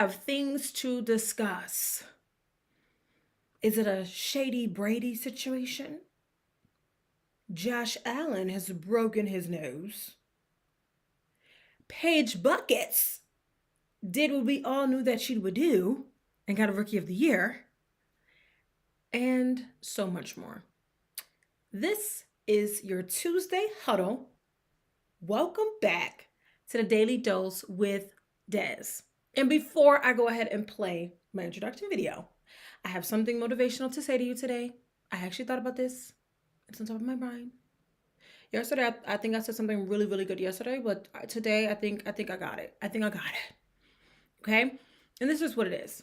Of things to discuss. Is it a shady Brady situation? Josh Allen has broken his nose. Paige Bueckers did what we all knew that she would do and got a Rookie of the Year. And so much more. This is your Tuesday Huddle. Welcome back to the Daily Dose with Des. And before I go ahead and play my introduction video, I have something motivational to say to you today. I actually thought about this. It's on top of my mind. Yesterday, I think I said something really, really good yesterday, but today I think I got it. I think I got it. Okay? And this is what it is.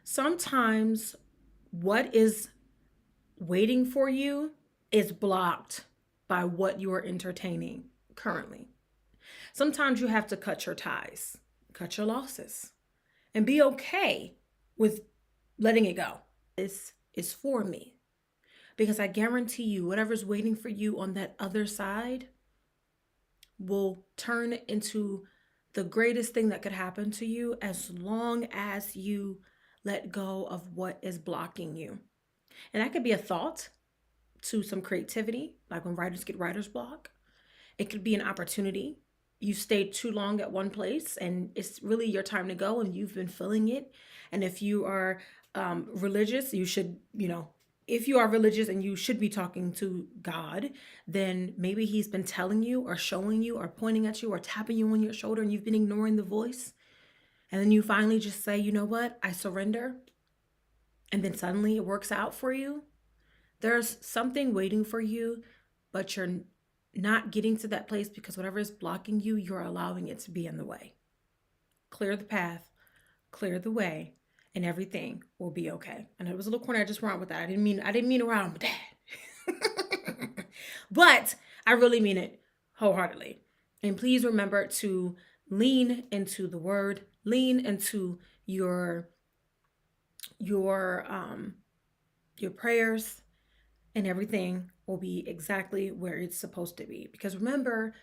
Sometimes what is waiting for you is blocked by what you are entertaining currently. Sometimes you have to cut your ties, cut your losses, and be okay with letting it go. This is for me. Because I guarantee you, whatever's waiting for you on that other side will turn into the greatest thing that could happen to you as long as you let go of what is blocking you. And that could be a thought to some creativity, like when writers get writer's block. It could be an opportunity. You stayed too long at one place and it's really your time to go and you've been filling it. And if you are religious, you should, if you are religious and you should be talking to God, then maybe he's been telling you or showing you or pointing at you or tapping you on your shoulder and you've been ignoring the voice. And then you finally just say, you know what, I surrender. And then suddenly it works out for you. There's something waiting for you, but you're not getting to that place because whatever is blocking you, you're allowing it to be in the way. Clear the path, clear the way, and everything will be okay. And it was a little corny. I just ran with that. I didn't mean to rhyme with that. But I really mean it wholeheartedly. And please remember to lean into the word, lean into your prayers, and everything will be exactly where it's supposed to be. Because remember,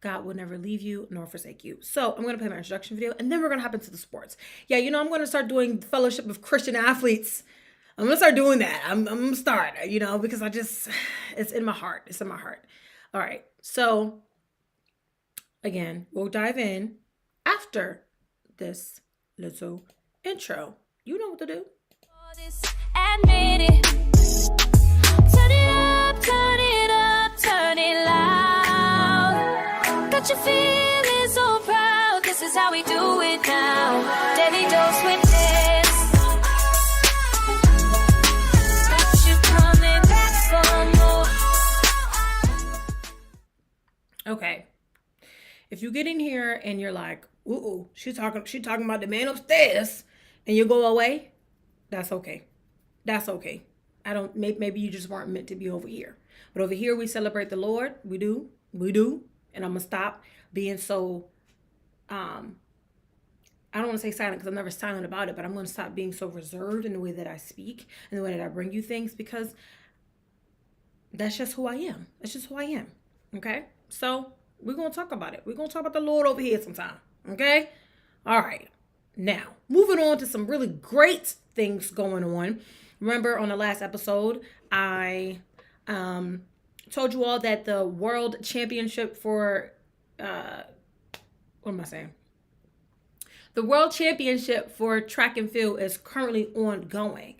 God will never leave you nor forsake you. So I'm going to play my introduction video and then we're going to hop into the sports. Yeah, I'm going to start doing Fellowship of Christian Athletes. I'm going to start doing that. I'm going to start, because it's in my heart. It's in my heart. All right. So again, we'll dive in after this little intro. You know what to do. Admit it. Turn it up, turn it up, turn it loud. Got your feeling so proud. This is how we do it now. Daily Dose with Des. Got you coming back for more. Okay. If you get in here and you're like, ooh, she talking about the man upstairs, and you go away, that's okay. That's okay. Maybe you just weren't meant to be over here. But over here, we celebrate the Lord. We do. And I'm going to stop being so, I don't want to say silent because I'm never silent about it, but I'm going to stop being so reserved in the way that I speak and the way that I bring you things, because that's just who I am. That's just who I am. Okay? So we're going to talk about it. We're going to talk about the Lord over here sometime. Okay? All right. Now, moving on to some really great things going on. Remember on the last episode, I told you all that the world championship for, The world championship for track and field is currently ongoing.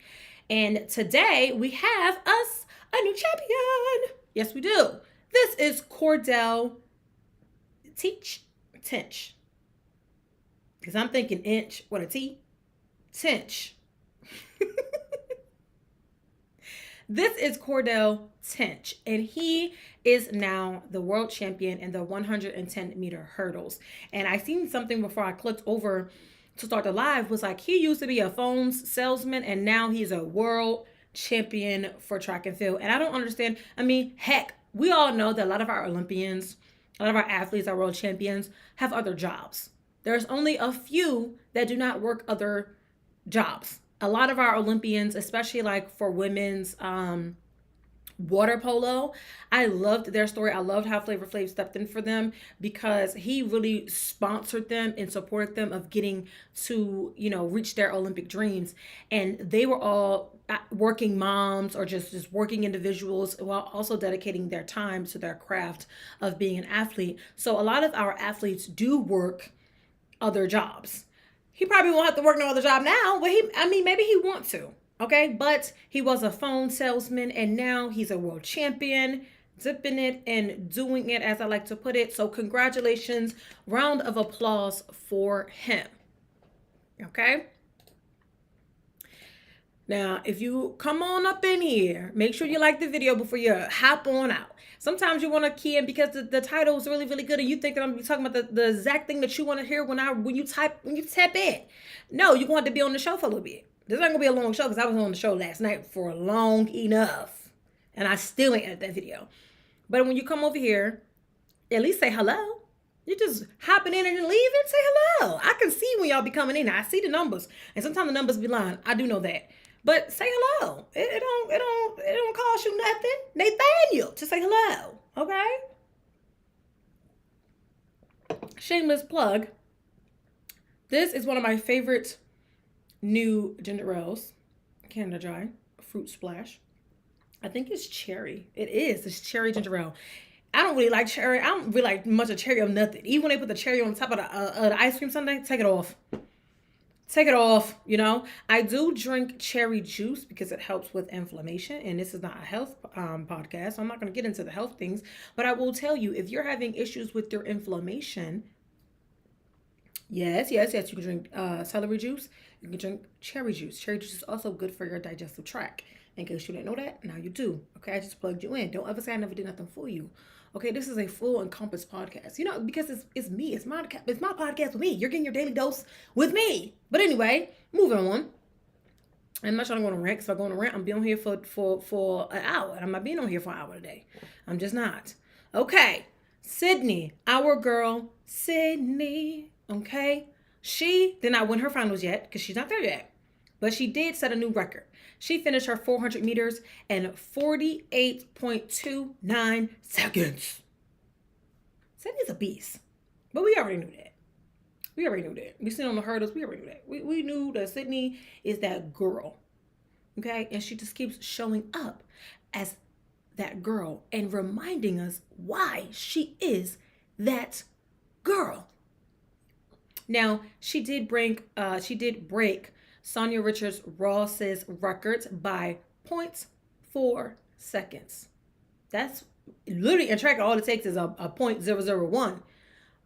And today we have us a new champion. Yes, we do. This is Cordell Tinch. Because I'm thinking inch, what a T? Tinch. This is Cordell Tinch, and he is now the world champion in the 110-meter hurdles. And I seen something before I clicked over to start the live, was like, he used to be a phones salesman, and now he's a world champion for track and field. And I don't understand. I mean, heck, we all know that a lot of our Olympians, a lot of our athletes, our world champions, have other jobs. There's only a few that do not work other jobs. A lot of our Olympians, especially like for women's Water polo. I loved their story. I loved how Flavor Flav stepped in for them because he really sponsored them and supported them of getting to, reach their Olympic dreams. And they were all working moms or just working individuals while also dedicating their time to their craft of being an athlete. So a lot of our athletes do work other jobs. He probably won't have to work no other job now, but maybe he wants to. Okay, but he was a phone salesman and now he's a world champion, dipping it and doing it, as I like to put it. So congratulations, round of applause for him. Okay. Now, if you come on up in here, make sure you like the video before you hop on out. Sometimes you want to key in because the title is really, really good and you think that I'm going to be talking about the exact thing that you want to hear when you tap in. No, you're going to have to be on the show for a little bit. This ain't gonna be a long show because I was on the show last night for long enough. And I still ain't edited that video. But when you come over here, at least say hello. You're just hopping in and leaving, say hello. I can see when y'all be coming in. I see the numbers. And sometimes the numbers be lying. I do know that. But say hello. It don't cost you nothing. Nathaniel, just say hello. Okay? Shameless plug. This is one of my favorite new ginger ales, Canada Dry, Fruit Splash. I think it's cherry. It is. It's cherry ginger ale. I don't really like cherry. I don't really like much of cherry of nothing. Even when they put the cherry on top of the ice cream sundae, take it off. Take it off, I do drink cherry juice because it helps with inflammation. And this is not a health podcast, so I'm not going to get into the health things. But I will tell you, if you're having issues with your inflammation, yes, you can drink celery juice. You can drink cherry juice. Cherry juice is also good for your digestive tract. In case you didn't know that, now you do. Okay, I just plugged you in. Don't ever say I never did nothing for you. Okay, this is a full encompass podcast. Because it's me. It's my podcast with me. You're getting your daily dose with me. But anyway, moving on. I'm not trying to go on a rant because if I go on a rant, I'm being on here for an hour. I'm not being on here for an hour today. I'm just not. Okay, Sydney, our girl, Sydney. Okay. She did not win her finals yet because she's not there yet. But she did set a new record. She finished her 400 meters in 48.29 seconds. Sydney's a beast. But we already knew that. We seen on the hurdles. We already knew that. We knew that Sydney is that girl. Okay? And she just keeps showing up as that girl and reminding us why she is that girl. Now, she did break Sonia Richards-Ross's records by 0.4 seconds. That's literally in track. All it takes is a 0.001.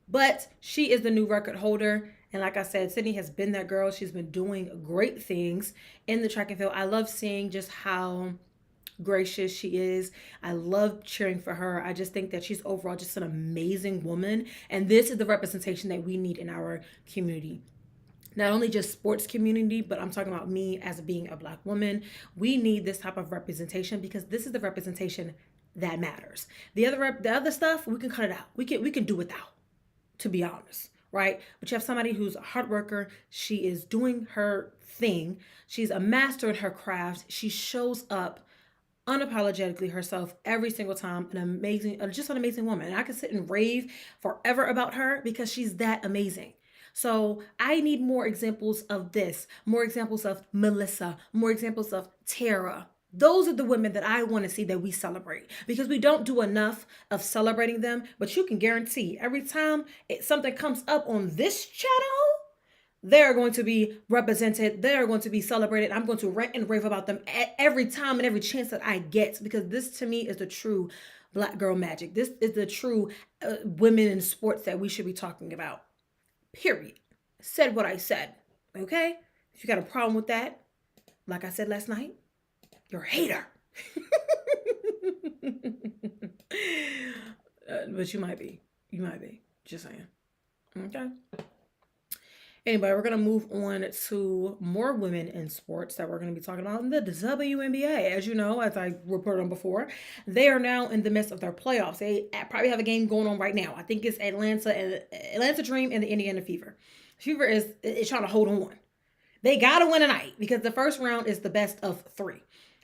But she is the new record holder. And like I said, Sydney has been that girl. She's been doing great things in the track and field. I love seeing just how gracious she is. I love cheering for her. I just think that she's overall just an amazing woman. And this is the representation that we need in our community. Not only just sports community, but I'm talking about me as being a Black woman. We need this type of representation because this is the representation that matters. The other stuff, we can cut it out. We can do without, to be honest, right? But you have somebody who's a hard worker. She is doing her thing. She's a master in her craft. She shows up unapologetically herself every single time. Just an amazing woman. And I could sit and rave forever about her because she's that amazing. So I need more examples of this, more examples of Melissa, more examples of Tara. Those are the women that I want to see that we celebrate because we don't do enough of celebrating them. But you can guarantee every time something comes up on this channel, they're going to be represented. They're going to be celebrated. I'm going to rant and rave about them every time and every chance that I get because this to me is the true Black girl magic. This is the true women in sports that we should be talking about. Period. Said what I said. Okay? If you got a problem with that, like I said last night, you're a hater. But you might be. Just saying. Okay? Anyway, we're going to move on to more women in sports that we're going to be talking about in the WNBA. As you know, as I reported on before, they are now in the midst of their playoffs. They probably have a game going on right now. I think it's Atlanta Dream and the Indiana Fever. Fever is trying to hold on. They got to win tonight because the first round is the best of 3.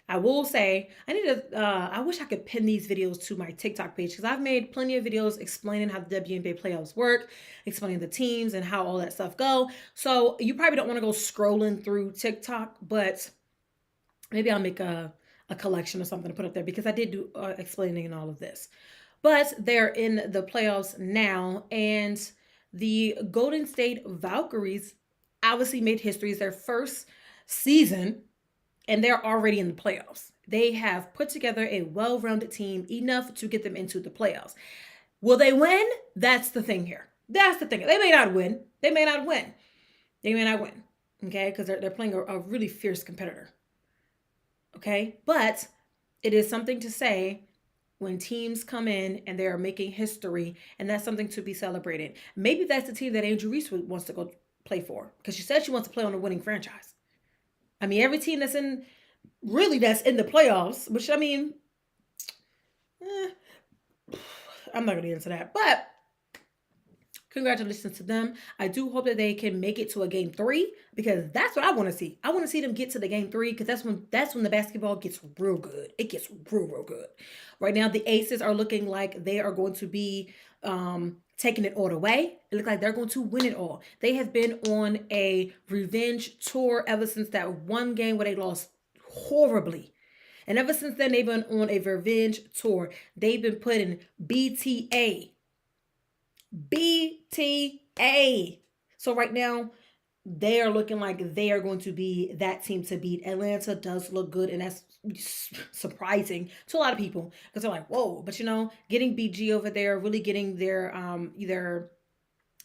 I will say I need to. I wish I could pin these videos to my TikTok page because I've made plenty of videos explaining how the WNBA playoffs work, explaining the teams and how all that stuff go. So you probably don't want to go scrolling through TikTok, but maybe I'll make a collection or something to put up there because I did do explaining all of this. But they're in the playoffs now, and the Golden State Valkyries obviously made history. It's their first season, and they're already in the playoffs. They have put together a well rounded team enough to get them into the playoffs. Will they win? That's the thing here. That's the thing. They may not win. They may not win. They may not win. Okay? Because they're playing a really fierce competitor. Okay? But it is something to say when teams come in and they are making history, and that's something to be celebrated. Maybe that's the team that Angel Reese wants to go play for because she said she wants to play on a winning franchise. I mean, every team that's in the playoffs, which I mean, I'm not going to get into that, but congratulations to them. I do hope that they can make it to a game 3 because that's what I want to see. I want to see them get to the game 3 because that's when the basketball gets real good. It gets real good. Right now, the Aces are looking like they are going to be taking it all the way. It looks like they're going to win it all. They have been on a revenge tour ever since that one game where they lost horribly. And ever since then, they've been on a revenge tour. They've been putting BTA. So right now, they are looking like they are going to be that team to beat. Atlanta does look good, and that's surprising to a lot of people because they're like, whoa. But getting BG over there, really getting their either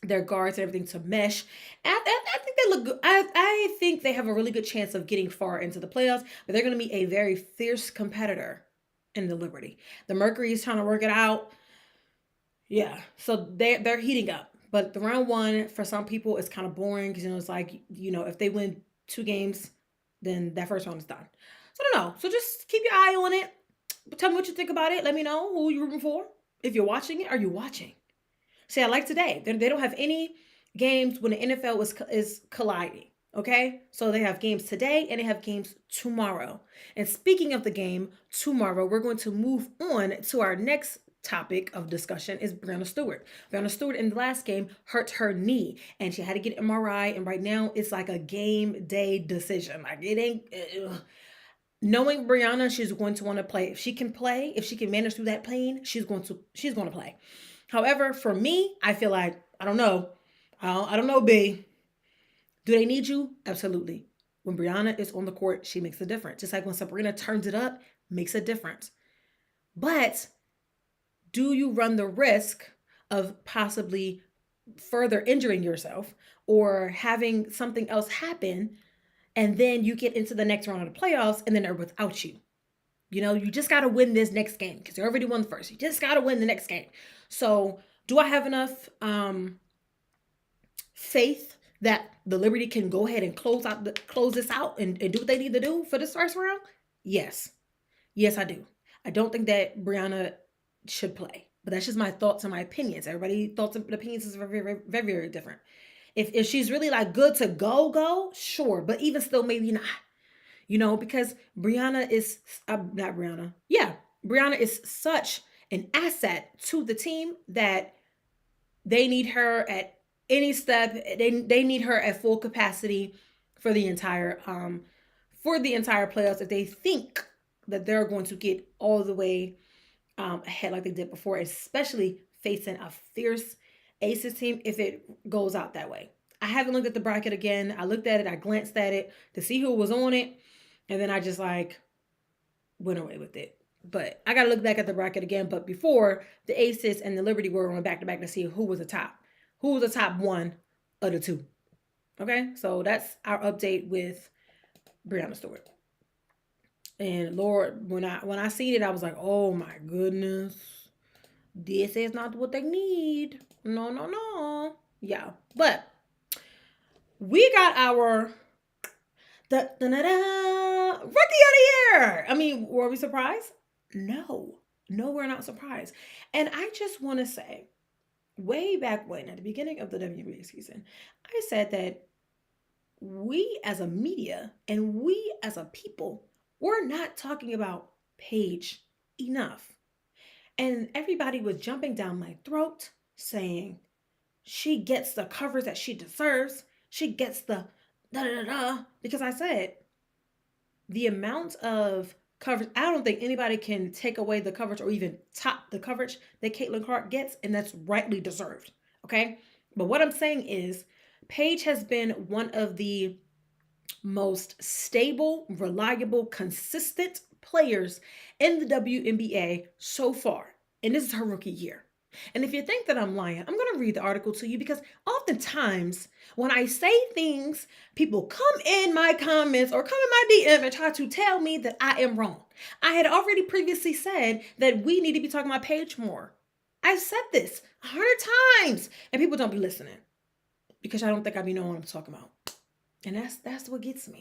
their guards and everything to mesh. I think they look good. I think they have a really good chance of getting far into the playoffs, but they're going to be a very fierce competitor in the Liberty. The Mercury is trying to work it out. Yeah, so they're heating up. But the round 1 for some people is kind of boring because it's like if they win 2 games, then that first round is done. So I don't know. So just keep your eye on it. Tell me what you think about it. Let me know who you're rooting for. If you're watching it, are you watching? See, I like today. They don't have any games when the NFL is colliding. Okay, so they have games today and they have games tomorrow. And speaking of the game tomorrow, we're going to move on to our next topic of discussion is Breanna Stewart. Breanna Stewart in the last game hurt her knee and she had to get MRI, and right now it's like a game day decision. Like it ain't knowing Breanna, she's going to want to play. If she can play, if she can manage through that pain, she's going to play. However, for me, I feel like I don't know, B. Do they need you? Absolutely. When Breanna is on the court, she makes a difference. Just like when Sabrina turns it up, makes a difference. But do you run the risk of possibly further injuring yourself or having something else happen, and then you get into the next round of the playoffs and then they're without you? You just got to win this next game because you already won first. You just got to win the next game. So do I have enough faith that the Liberty can go ahead and close this out and do what they need to do for this first round? Yes. Yes, I do. I don't think that Breanna should play, but that's just my thoughts and my opinions. Everybody's thoughts and opinions is very, very, very, very different. If she's really like good to go, sure. But even still, maybe not, because Breanna is not Breanna. Yeah. Breanna is such an asset to the team that they need her at any step. They need her at full capacity for the entire playoffs if they think that they're going to get all the way ahead like they did before, especially facing a fierce Aces team if it goes out that way. I haven't looked at the bracket again. I looked at it, I glanced at it to see who was on it, and then I just went away with it. But I got to look back at the bracket again. But before, the Aces and the Liberty were on back-to-back to see who was the top. Who was the top one of the two. Okay? So that's our update with Breanna Stewart. And Lord, when I seen it, I was like, oh my goodness. This is not what they need. No. Yeah. But we got our Rookie of the Year. I mean, were we surprised? No, we're not surprised. And I just want to say, way back when, at the beginning of the WNBA season, I said that we as a media and we as a people We're not talking about Paige enough. And everybody was jumping down my throat saying, she gets the coverage that she deserves. She gets the da da da da. Because I said, the amount of coverage, I don't think anybody can take away the coverage or even top the coverage that Caitlin Clark gets, and that's rightly deserved. Okay? But what I'm saying is, Paige has been one of the most stable, reliable, consistent players in the WNBA so far. And this is her rookie year. And if you think that I'm lying, I'm going to read the article to you because oftentimes when I say things, people come in my comments or come in my DM and try to tell me that I am wrong. I had already previously said that we need to be talking about Paige more. I've said this 100 times and people don't be listening because I don't think I be knowing what I'm talking about. And that's what gets me.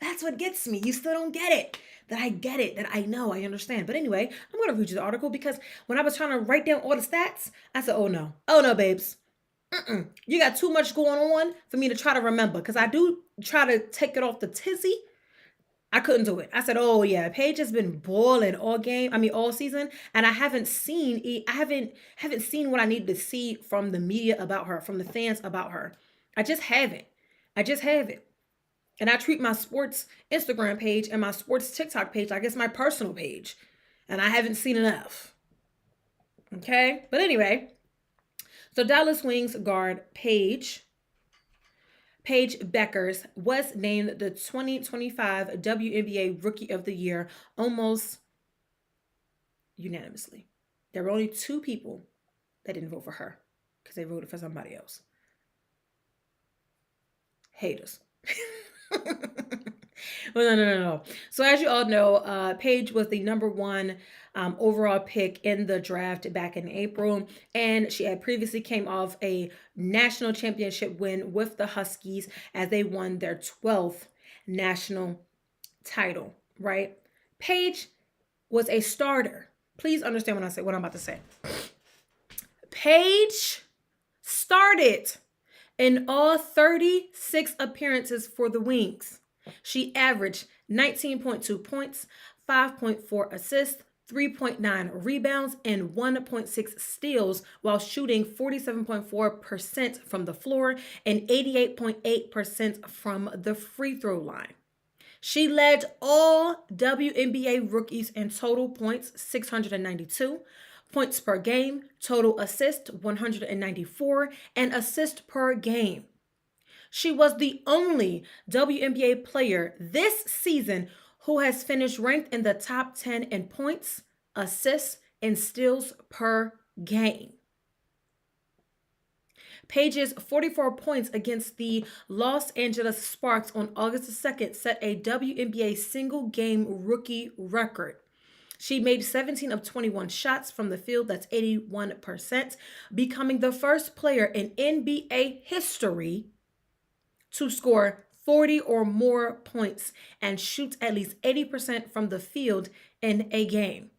That's what gets me. You still don't get it. That I get it, that I know, I understand. But anyway, I'm going to read you the article because when I was trying to write down all the stats, I said, oh no, babes. You got too much going on for me to try to remember because I do try to take it off the tizzy. I couldn't do it. I said, oh yeah, Paige has been balling all season. And I haven't seen what I needed to see from the media about her, from the fans about her. I just haven't. And I treat my sports Instagram page and my sports TikTok page like it's my personal page. And I haven't seen enough. Okay? But anyway, so Dallas Wings guard Paige Bueckers was named the 2025 WNBA Rookie of the Year almost unanimously. There were only 2 people that didn't vote for her because they voted for somebody else. Haters. Well, no. So as you all know, Paige was the number 1 overall pick in the draft back in April, and she had previously came off a national championship win with the Huskies as they won their 12th national title, right? Paige was a starter. Please understand what I'm about to say. Paige started in all 36 appearances for the Wings. She averaged 19.2 points, 5.4 assists, 3.9 rebounds, and 1.6 steals while shooting 47.4% from the floor and 88.8% from the free throw line. She led all WNBA rookies in total points, 692, points per game, total assist, 194, and assist per game. She was the only WNBA player this season who has finished ranked in the top 10 in points, assists, and steals per game. Paige's 44 points against the Los Angeles Sparks on August 2nd set a WNBA single-game rookie record. She made 17 of 21 shots from the field, that's 81%, becoming the first player in NBA history to score 40 or more points and shoot at least 80% from the field in a game.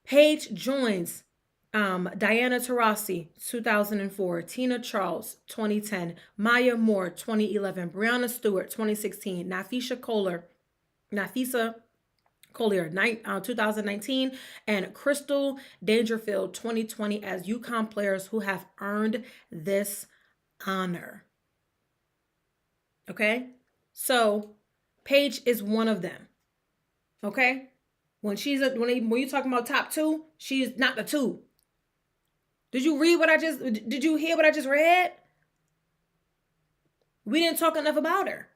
Paige joins Diana Taurasi, 2004, Tina Charles, 2010, Maya Moore, 2011, Breanna Stewart, 2016, Nafisa Collier, 2019, and Crystal Dangerfield, 2020, as UConn players who have earned this honor. Okay? So, Paige is one of them. Okay? When you're talking about top 2, she's not the 2. Did you hear what I just read? We didn't talk enough about her.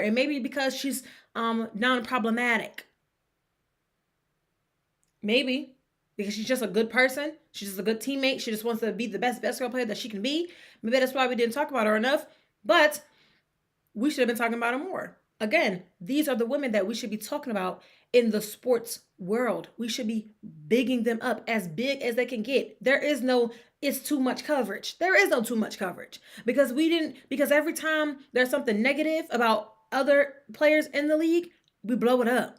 And maybe because she's non-problematic. Maybe because she's just a good person. She's just a good teammate. She just wants to be the best basketball player that she can be. Maybe that's why we didn't talk about her enough. But we should have been talking about her more. Again, these are the women that we should be talking about in the sports world. We should be bigging them up as big as they can get. There is no, it's too much coverage. There is no too much coverage because every time there's something negative about other players in the league, we blow it up.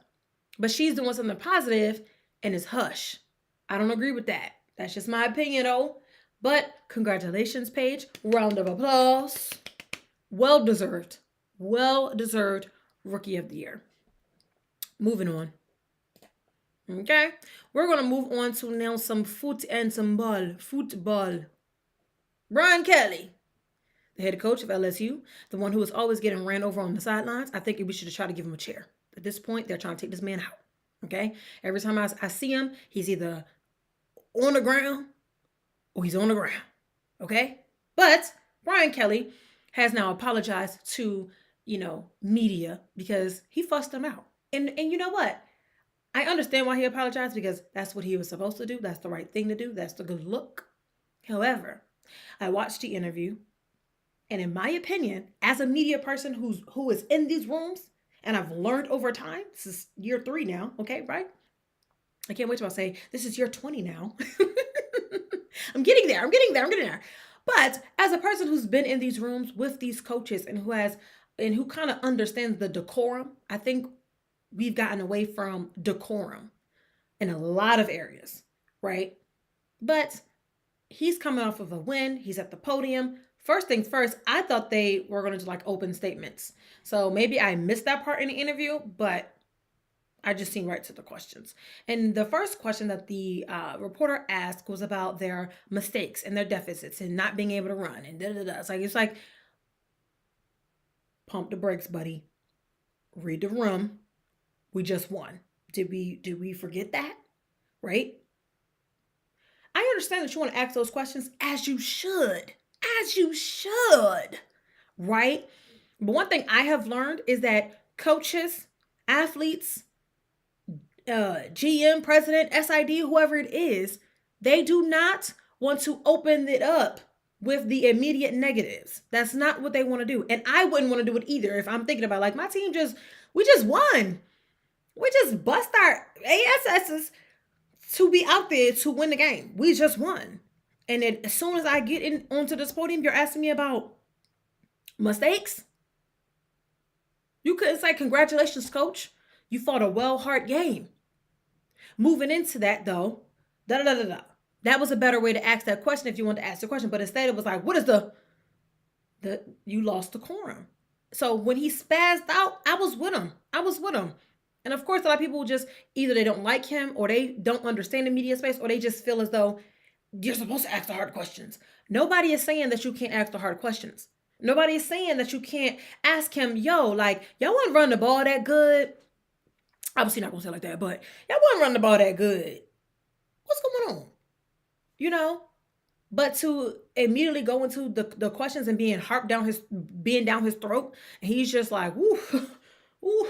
But she's doing something positive and it's hush. I don't agree with that. That's just my opinion though. But congratulations, Paige. Round of applause. Well deserved. Well deserved rookie of the year. Moving on. Okay. We're going to move on to now some foot and some ball. Football. Brian Kelly, the head coach of LSU, the one who was always getting ran over on the sidelines. I think we should have tried to give him a chair. At this point, they're trying to take this man out. Okay. Every time I see him, he's either on the ground or he's on the ground. Okay. But Brian Kelly has now apologized to, media because he fussed them out. And you know what? I understand why he apologized because that's what he was supposed to do. That's the right thing to do. That's the good look. However, I watched the interview, and in my opinion, as a media person who is in these rooms, and I've learned over time, this is year 3 now, okay, right? I can't wait till I say this is year 20 now. I'm getting there. But as a person who's been in these rooms with these coaches and who kind of understands the decorum, I think we've gotten away from decorum in a lot of areas, right? But he's coming off of a win. He's at the podium. First things first, I thought they were going to do like open statements. So maybe I missed that part in the interview, but I just seen right to the questions. And the first question that the reporter asked was about their mistakes and their deficits and not being able to run and da-da-da. It's like, pump the brakes, buddy. Read the room. We just won. Did we forget that? Right? I understand that you want to ask those questions as you should. Right? But one thing I have learned is that coaches, athletes, GM, president, SID, whoever it is, they do not want to open it up with the immediate negatives. That's not what they want to do. And I wouldn't want to do it either if I'm thinking about like my team we just won. We just bust our ASSs to be out there to win the game. We just won. And then as soon as I get onto this podium, you're asking me about mistakes? You couldn't say, congratulations, coach. You fought a hard game. Moving into that, though, that was a better way to ask that question if you want to ask the question. But instead, it was like, what is you lost the decorum. So when he spazzed out, I was with him. And of course, a lot of people just, either they don't like him or they don't understand the media space or they just feel as though you're supposed to ask the hard questions. Nobody is saying that you can't ask the hard questions. Nobody is saying that you can't ask him, y'all want to run the ball that good? Obviously not going to say it like that, but y'all want to run the ball that good. What's going on? But to immediately go into the questions and being down his throat, and he's just like, ooh,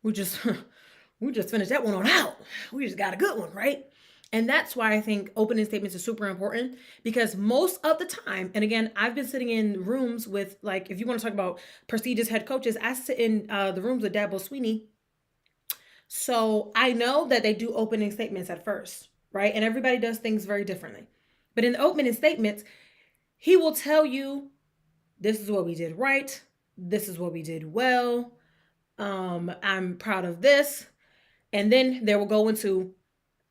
we just finished that one on out. We just got a good one, right? And that's why I think opening statements is super important, because most of the time, and again, I've been sitting in rooms with, like, if you want to talk about prestigious head coaches, I sit in the rooms with Dabo Sweeney. So I know that they do opening statements at first, right? And everybody does things very differently. But in the opening statements, he will tell you, this is what we did right. This is what we did well. I'm proud of this. And then they will go into,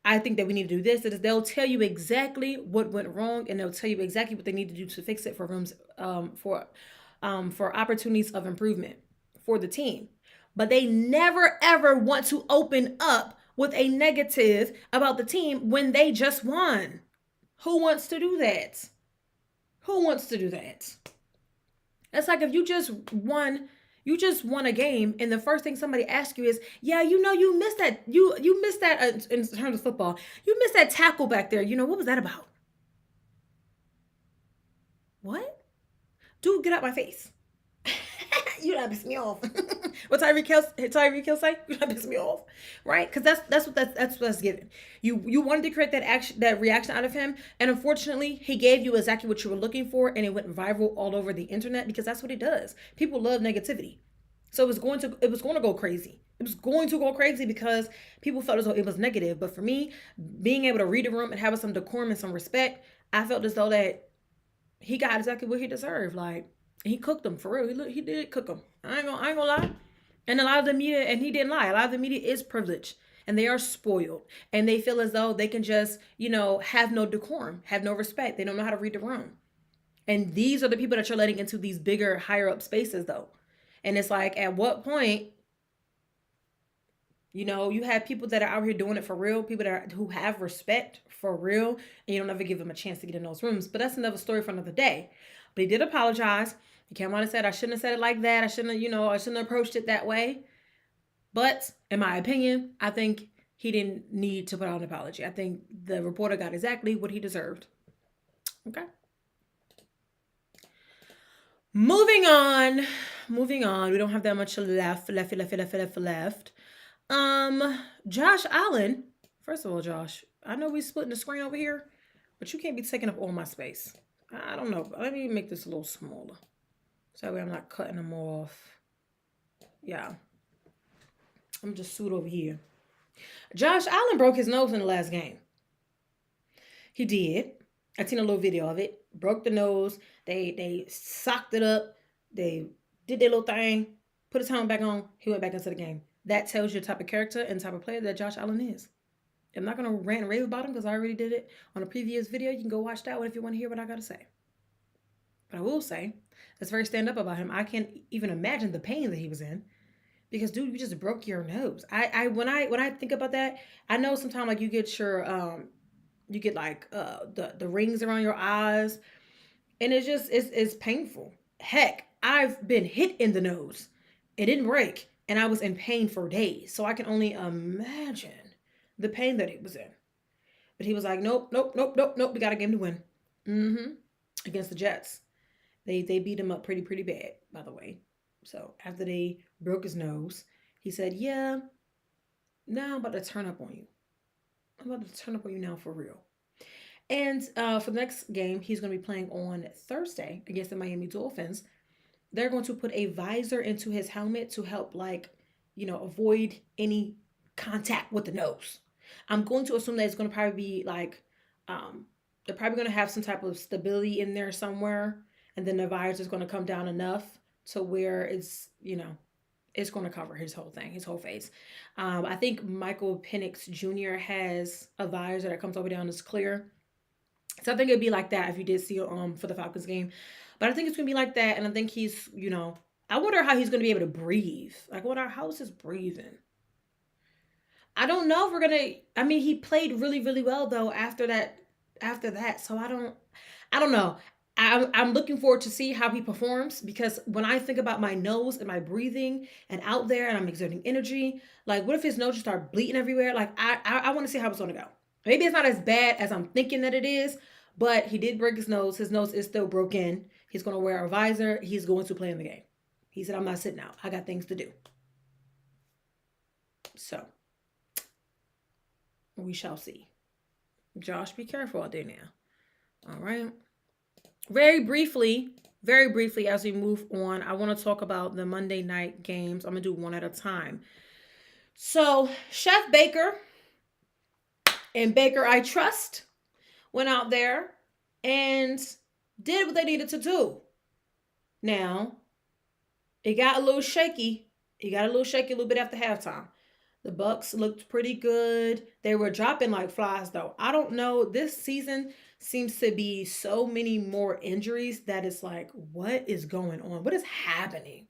I think that we need to do this. They'll tell you exactly what went wrong, and they'll tell you exactly what they need to do to fix it for rooms, for opportunities of improvement for the team. But they never, ever want to open up with a negative about the team when they just won. Who wants to do that? It's like if you just won a game, and the first thing somebody asks you is, yeah, you missed that. You missed that in terms of football. You missed that tackle back there. What was that about? What? Dude, get out my face. You not piss me off. What Tyreek Hill say? You not piss me off, right? Because that's what's given. You wanted to create that reaction out of him, and unfortunately, he gave you exactly what you were looking for, and it went viral all over the internet because that's what he does. People love negativity, so it was going to go crazy. It was going to go crazy because people felt as though it was negative. But for me, being able to read the room and having some decorum and some respect, I felt as though that he got exactly what he deserved. Like, he cooked them for real. He did cook them. I ain't gonna lie. And a lot of the media, and he didn't lie, a lot of the media is privileged and they are spoiled, and they feel as though they can just, have no decorum, have no respect. They don't know how to read the room. And these are the people that you're letting into these bigger, higher up spaces, though. And it's like, at what point, you have people that are out here doing it for real, people who have respect for real, and you don't ever give them a chance to get in those rooms. But that's another story for another day. But he did apologize. He came on and said, I shouldn't have said it like that. I shouldn't have approached it that way. But in my opinion, I think he didn't need to put out an apology. I think the reporter got exactly what he deserved. Okay. Moving on. We don't have that much left. Josh Allen. First of all, Josh, I know we splitting the screen over here, but you can't be taking up all my space. I don't know. Let me make this a little smaller. So that way I'm not cutting them off. Yeah. I'm just suit over here. Josh Allen broke his nose in the last game. He did. I seen a little video of it. Broke the nose. They socked it up. They did their little thing. Put his helmet back on. He went back into the game. That tells you the type of character and type of player that Josh Allen is. I'm not going to rant and rave about him because I already did it on a previous video. You can go watch that one if you want to hear what I got to say. But I will say, that's very stand up about him. I can't even imagine the pain that he was in. Because, dude, you just broke your nose. When I think about that, I know sometimes like you get your the rings around your eyes, and it's painful. Heck, I've been hit in the nose. It didn't break, and I was in pain for days. So I can only imagine the pain that he was in. But he was like, nope. We got a game to win. Against the Jets. They beat him up pretty bad, by the way. So after they broke his nose, he said, yeah, now I'm about to turn up on you. I'm about to turn up on you now for real. And for the next game, he's going to be playing on Thursday against the Miami Dolphins. They're going to put a visor into his helmet to help, avoid any contact with the nose. I'm going to assume that it's going to probably be they're probably going to have some type of stability in there somewhere. And then the visor is going to come down enough to where it's going to cover his whole thing, his whole face. I think Michael Penix Jr. has a visor that comes over down that's clear. So I think it'd be like that if you did see it for the Falcons game. But I think it's going to be like that. And I think he's, I wonder how he's going to be able to breathe. Like, how is his breathing? I don't know if we're going to, he played really, really well, though, after that. So I don't know. I'm looking forward to see how he performs, because when I think about my nose and my breathing and out there and I'm exerting energy, like, what if his nose just start bleeding everywhere? Like, I want to see how it's going to go. Maybe it's not as bad as I'm thinking that it is, but he did break his nose. His nose is still broken. He's going to wear a visor. He's going to play in the game. He said, I'm not sitting out. I got things to do. So we shall see. Josh, be careful out there now. All right. Very briefly, as we move on, I want to talk about the Monday night games. I'm going to do one at a time. So, Chef Baker and Baker I Trust went out there and did what they needed to do. Now, it got a little shaky. It got a little bit after halftime. The Bucs looked pretty good. They were dropping like flies, though. I don't know. This season seems to be so many more injuries that it's like, what is going on? What is happening?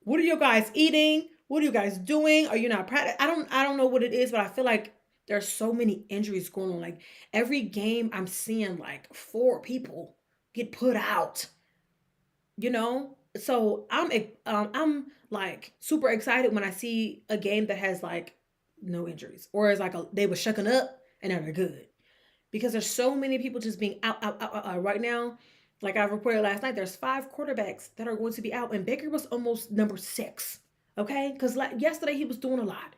What are you guys eating? What are you guys doing? Are you not practicing? I don't know what it is, but I feel like there's so many injuries going on. Like, every game I'm seeing like 4 people get put out. So I'm like super excited when I see a game that has like no injuries, or it's like they were shucking up and they're good, because there's so many people just being out right now. Like I reported last night, there's 5 quarterbacks that are going to be out, and Baker was almost number 6. Okay, because yesterday he was doing a lot.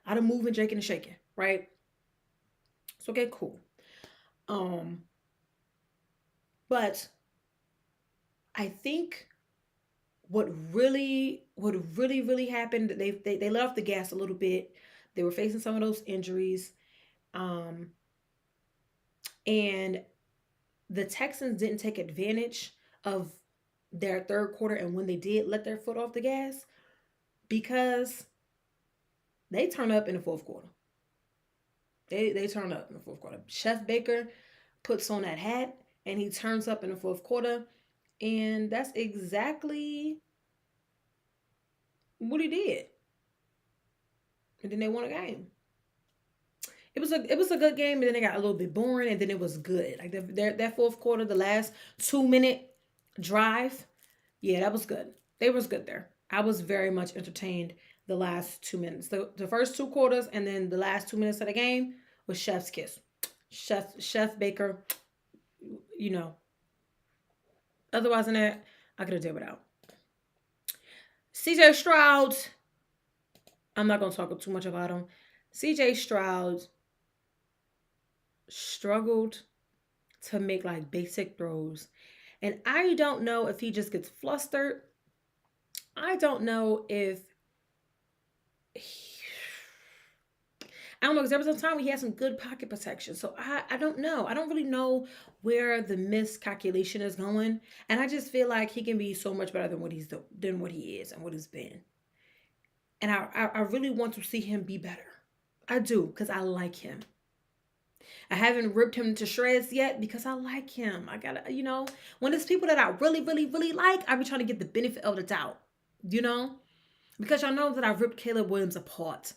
Out of moving, shaking, and shaking, right? So okay, cool. But I think what really happened, they let off the gas a little bit. They were facing some of those injuries. And the Texans didn't take advantage of their third quarter, and when they did let their foot off the gas, because they turned up in the fourth quarter. They turned up in the fourth quarter. Chef Baker puts on that hat, and he turns up in the fourth quarter, and that's exactly what he did. And then they won a game. It was a good game, and then it got a little bit boring, and then it was good. Like that fourth quarter, the last 2 minute drive, yeah, that was good. They was good there. I was very much entertained the last 2 minutes. The first two quarters and then the last 2 minutes of the game was chef's kiss. Chef Baker, you know. Otherwise than that, I could have did without. CJ Stroud, I'm not gonna talk too much about him. CJ Stroud struggled to make like basic throws. And I don't know if he just gets flustered. I don't know if I don't know, because there was a time when he had some good pocket protection. So I don't know. I don't really know where the miscalculation is going. And I just feel like he can be so much better than what he is and what he's been. And I really want to see him be better. I do, because I like him. I haven't ripped him to shreds yet because I like him. I gotta, when it's people that I really, really, really like, I be trying to get the benefit of the doubt, because y'all know that I've ripped Caleb Williams apart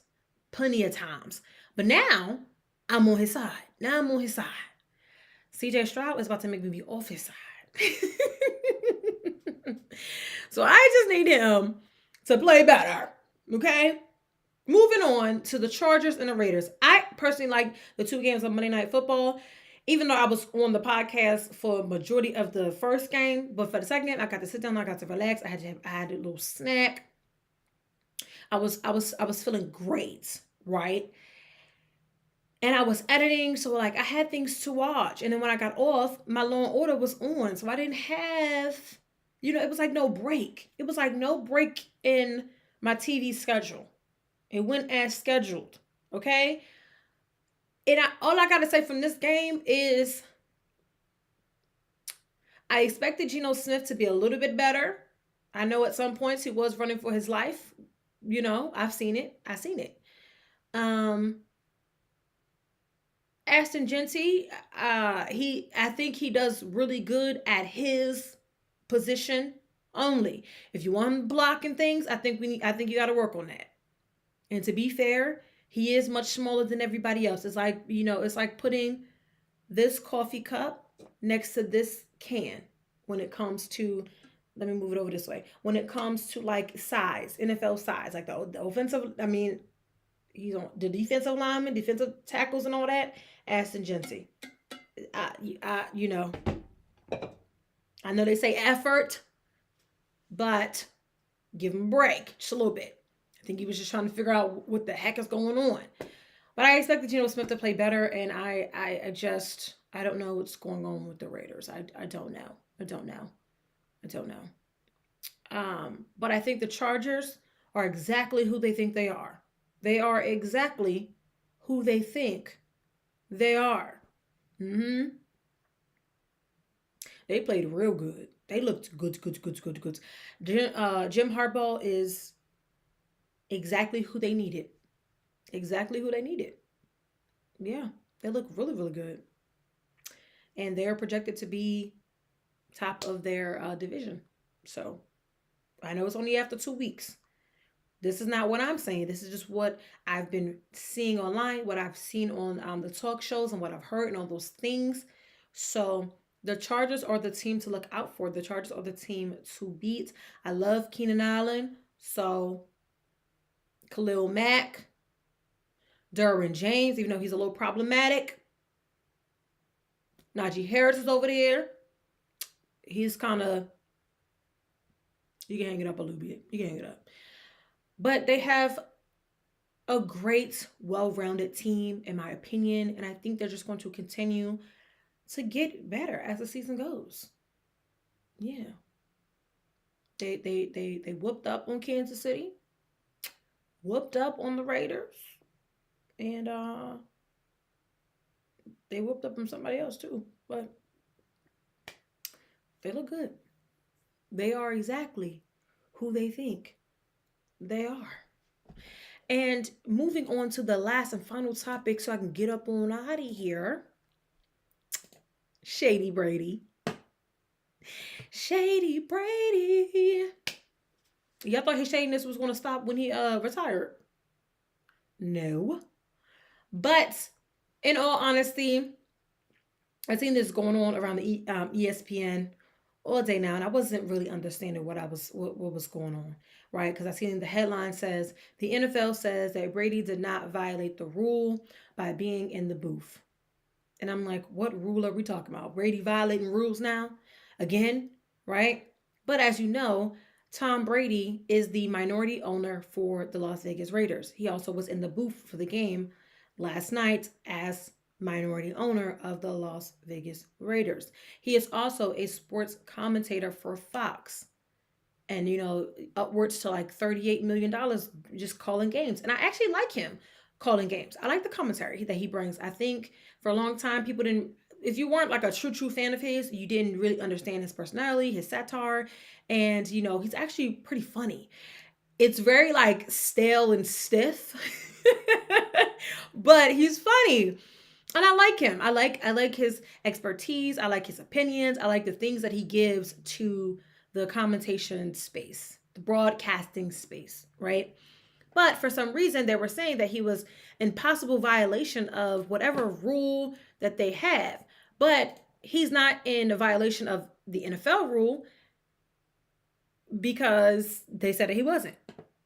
plenty of times. But now I'm on his side. CJ Stroud is about to make me be off his side. So I just need him to play better. Okay? Moving on to the Chargers and the Raiders. I personally like the two games of Monday Night Football, even though I was on the podcast for a majority of the first game. But for the second game, I got to sit down, I got to relax. I had a little snack. I was feeling great, right? And I was editing, so like I had things to watch. And then when I got off, my Law and Order was on, so I didn't have, it was like no break. It was like no break in my TV schedule. It went as scheduled, okay? And all I got to say from this game is I expected Geno Smith to be a little bit better. I know at some points he was running for his life. I've seen it. Ashton Jeanty, I think he does really good at his position only. If you want him to block and things, I think you got to work on that. And to be fair, he is much smaller than everybody else. It's like, it's like putting this coffee cup next to this can when it comes to, let me move it over this way. When it comes to like size, NFL size, like the offensive, he's on the defensive lineman, defensive tackles and all that. Ashton Jeanty. I know they say effort, but give him a break just a little bit. I think he was just trying to figure out what the heck is going on. But I expected Geno Smith to play better, and I don't know what's going on with the Raiders. I don't know. But I think the Chargers are exactly who they think they are. They are exactly who they think they are. They played real good. They looked good. Jim Harbaugh is exactly who they needed. Yeah, they look really, really good. And they're projected to be top of their division. So I know it's only after 2 weeks. This is not what I'm saying. This is just what I've been seeing online, what I've seen on the talk shows and what I've heard and all those things. So the Chargers are the team to look out for. The Chargers are the team to beat. I love Keenan Allen. So Khalil Mack, Derwin James, even though he's a little problematic. Najee Harris is over there. He's kind of, you can hang it up a little bit. But they have a great, well-rounded team, in my opinion. And I think they're just going to continue to get better as the season goes. Yeah. They whooped up on Kansas City. Whooped up on the Raiders. And they whooped up on somebody else too. But they look good. They are exactly who they think they are. And moving on to the last and final topic so I can get up on out of here. Shady Brady. Shady Brady. Y'all thought his shadiness was going to stop when he retired? No. But in all honesty, I've seen this going on around the ESPN all day now, and I wasn't really understanding what was going on, right? Because I seen the headline says the NFL says that Brady did not violate the rule by being in the booth, and I'm like, what rule are we talking about? Brady violating rules now, again, right? But as you know, Tom Brady is the minority owner for the Las Vegas Raiders. He also was in the booth for the game last night as minority owner of the Las Vegas Raiders. He is also a sports commentator for Fox. And upwards to like $38 million just calling games. And I actually like him calling games. I like the commentary that he brings. I think for a long time people didn't, if you weren't like a true fan of his, you didn't really understand his personality, his satire, and he's actually pretty funny. It's very like stale and stiff, but he's funny. And I like him. I like his expertise. I like his opinions. I like the things that he gives to the commentation space, the broadcasting space, right? But for some reason, they were saying that he was in possible violation of whatever rule that they have. But he's not in a violation of the NFL rule because they said that he wasn't,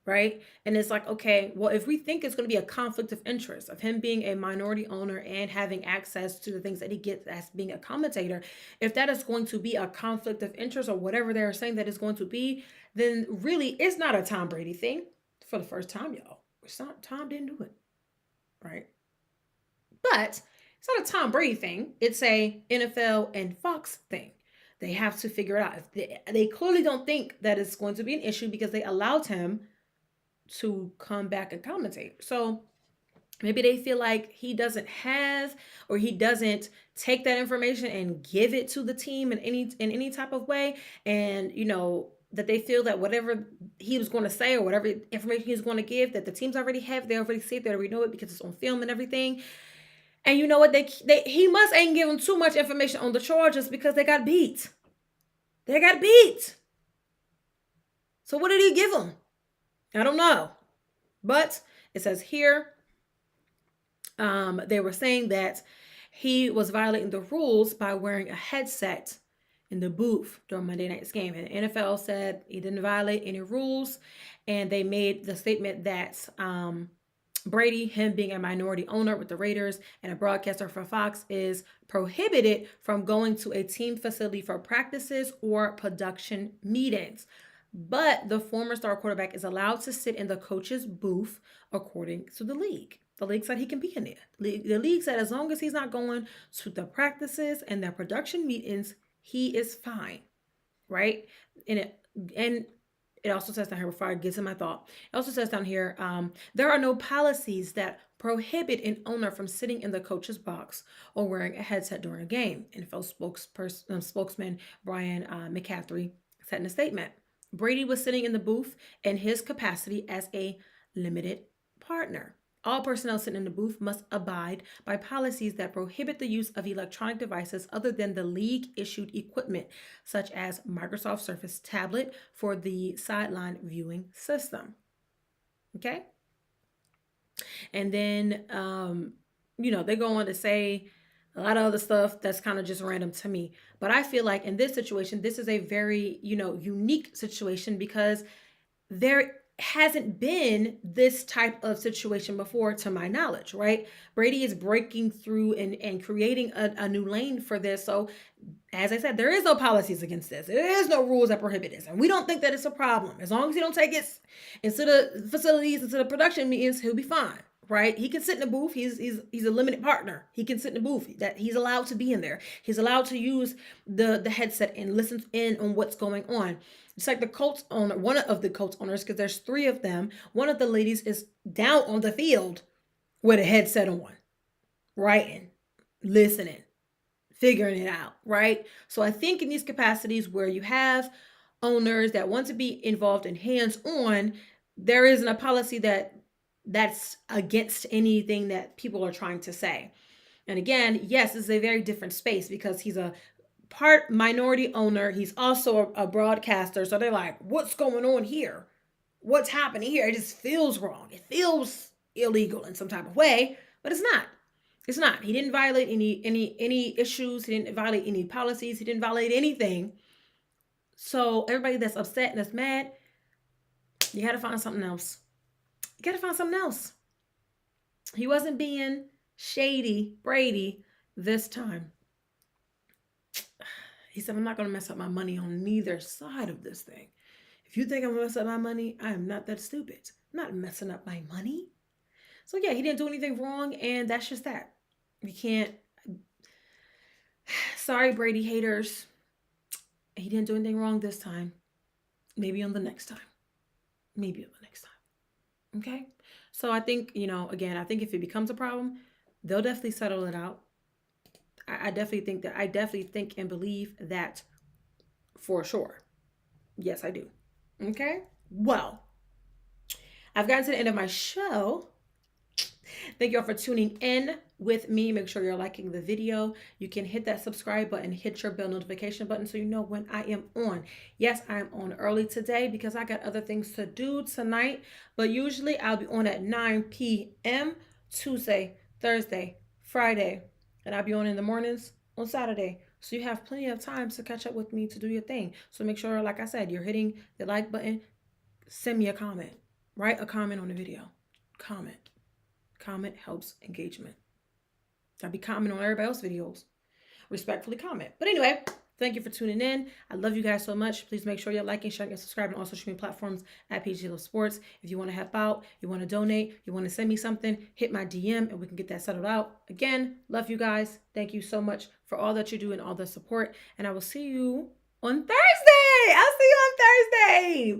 right? And it's like, okay, well, if we think it's going to be a conflict of interest of him being a minority owner and having access to the things that he gets as being a commentator, if that is going to be a conflict of interest or whatever they're saying that is going to be, then really it's not a Tom Brady thing for the first time, y'all. Tom didn't do it, right? But it's not a Tom Brady thing. It's a NFL and Fox thing. They have to figure it out. If they clearly don't think that it's going to be an issue because they allowed him to come back and commentate. So maybe they feel like he doesn't have, or he doesn't take that information and give it to the team in any type of way. And that they feel that whatever he was going to say or whatever information he's going to give, that the teams already have, they already see it, they already know it because it's on film and everything. And you know what? He must ain't give them too much information on the charges because they got beat. They got beat. So what did he give them? I don't know. But it says here, they were saying that he was violating the rules by wearing a headset in the booth during Monday night's game. And the NFL said he didn't violate any rules. And they made the statement that Brady, him being a minority owner with the Raiders and a broadcaster for Fox, is prohibited from going to a team facility for practices or production meetings. But the former star quarterback is allowed to sit in the coach's booth according to the league. The league said he can be in there. The league said as long as he's not going to the practices and the production meetings, he is fine, right? And it also says down here, before I get to my thought, it also says down here, there are no policies that prohibit an owner from sitting in the coach's box or wearing a headset during a game. NFL spokesman Brian McCaffrey said in a statement. Brady was sitting in the booth in his capacity as a limited partner. All personnel sitting in the booth must abide by policies that prohibit the use of electronic devices other than the league-issued equipment, such as Microsoft Surface tablet for the sideline viewing system. Okay? And then, they go on to say a lot of other stuff that's kind of just random to me. But I feel like in this situation, this is a very, unique situation because there hasn't been this type of situation before to my knowledge, right? Brady is breaking through and creating a new lane for this. So as I said, there is no policies against this. There is no rules that prohibit this. And we don't think that it's a problem. As long as he don't take it into the facilities, into the production meetings, he'll be fine, right? He can sit in the booth. He's a limited partner. He can sit in the booth. That he's allowed to be in there. He's allowed to use the headset and listen in on what's going on. It's like the Colts owner, one of the Colts owners, because there's three of them. One of the ladies is down on the field with a headset on, writing, listening, figuring it out, right? So I think in these capacities where you have owners that want to be involved in hands-on, there isn't a policy that's against anything that people are trying to say. And again, yes, it's a very different space because he's a part minority owner. He's also a broadcaster. So they're like, what's going on here? What's happening here? It just feels wrong. It feels illegal in some type of way, but it's not. It's not. He didn't violate any issues. He didn't violate any policies. He didn't violate anything. So everybody that's upset and that's mad, you got to find something else. You got to find something else. He wasn't being shady, Brady, this time. He said, I'm not going to mess up my money on neither side of this thing. If you think I'm going to mess up my money, I am not that stupid. I'm not messing up my money. So yeah, he didn't do anything wrong, and that's just that. You can't. Sorry, Brady haters. He didn't do anything wrong this time. Maybe on the next time. Maybe on the next time. Okay? So I think, again, I think if it becomes a problem, they'll definitely settle it out. I definitely think and believe that for sure. Yes, I do. Okay? Well, I've gotten to the end of my show. Thank you all for tuning in with me. Make sure you're liking the video. You can hit that subscribe button, hit your bell notification button so you know when I am on. Yes, I am on early today because I got other things to do tonight, but usually I'll be on at 9 p.m. Tuesday, Thursday, Friday, and I'll be on in the mornings on Saturday. So you have plenty of time to catch up with me to do your thing. So make sure, like I said, you're hitting the like button. Send me a comment. Write a comment on the video. Comment. Comment helps engagement. I'll be commenting on everybody else's videos. Respectfully comment. But anyway, thank you for tuning in. I love you guys so much. Please make sure you're liking, sharing, and subscribing on all social media platforms at Paige Bueckers Sports. If you want to help out, you want to donate, you want to send me something, hit my DM and we can get that settled out. Again, love you guys. Thank you so much for all that you do and all the support. And I will see you on Thursday. I'll see you on Thursday.